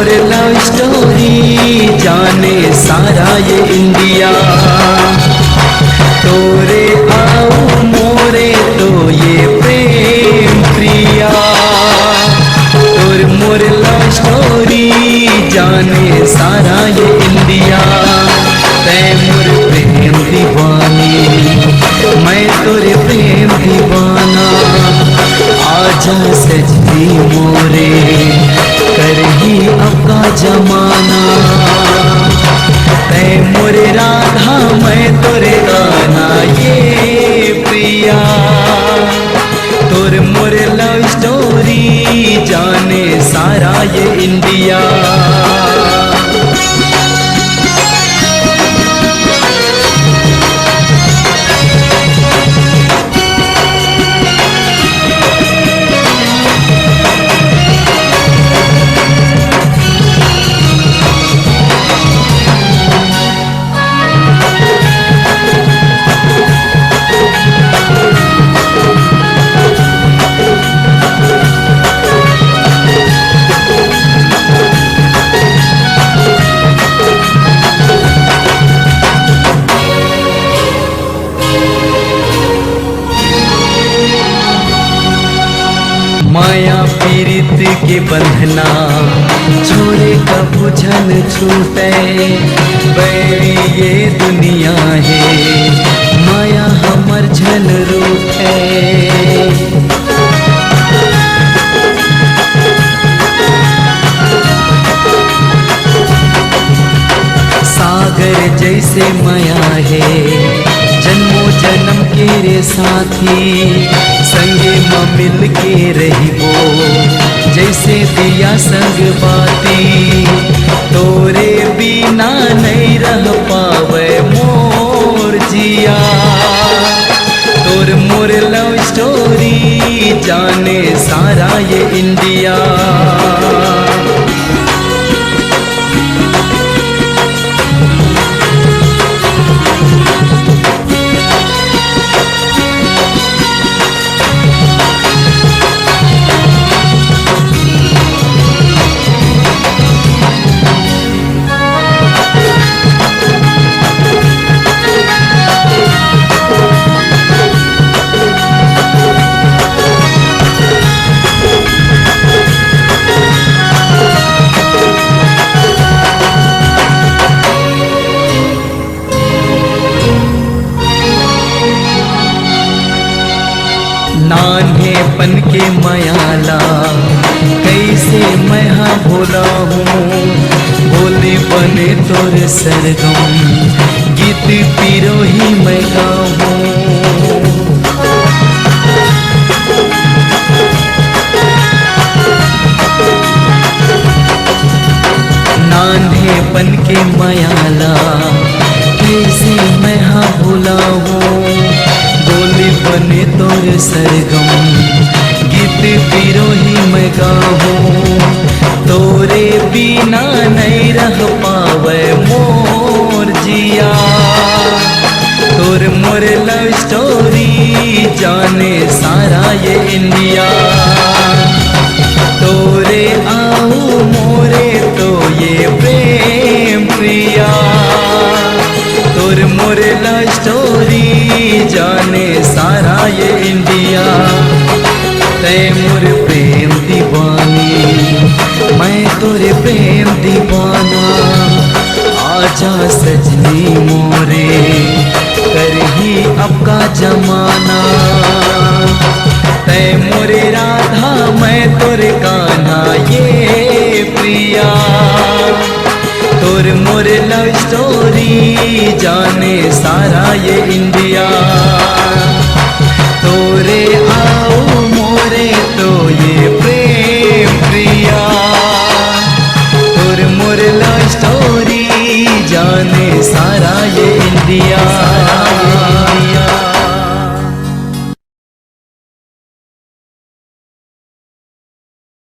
More love story जाने सारा ये इंडिया। तोरे आओ मोरे तो ये प्रेम प्रिया। तोर मोर लव स्टोरी जाने सारा ये इंडिया। तै मोर प्रेम दीवानी मैं तोरे प्रेम दीवाना। आजा सजनी मोरे करही अब का जमाना। तै मोरे राधा मैं तोरे गाना ये प्रिया। तोर मोरे लव स्टोरी जाने सारा ये इंडिया। माया पीरित के बंधना छोड़े कबू झन छूटे। बैरी ये दुनिया है माया हमर झन रूठे। सागर जैसे माया है जन्मों जन्म के रे साथी। संगे मिल के रहिबो जैसे दिया संग बाती। तोरे बिना नहीं रह पावे मोर जिया। तोर मोर लव स्टोरी जाने सारा ये इंडिया। नान्हेपन के मयाला कैसे मैं हाँ भोला हूँ। बोले बने तोर सरगम गीत पीरो ही मैं गाऊँ। नान्हेपन के मयाला कैसे मैं हाँ भोला हूँ। बोले बने तोर सरगम गीत पीरो ही मैं गाऊँ। तोरे बिना नहीं रह पावे मोर जिया। तोर मोर लव स्टोरी जाने सारा ये इंडिया। तोरे आओ मोरे तो ये प्रेम प्रिया। तोर मोर लव स्टोरी जाने सारा ये इंडिया। तै मोर प्रेम दीवानी मैं तोरे प्रेम दीवाना। आजा सजनी मोरे करही अब का जमाना। तै मोरे राधा मैं तोरे कान्हा ये प्रिया। तोर मोर लव स्टोरी जाने सारा ये इंडिया। तोरे आओ मोरे तो ये प्रेम प्रिया। तोर मोर लव स्टोरी जाने सारा ये इंडिया।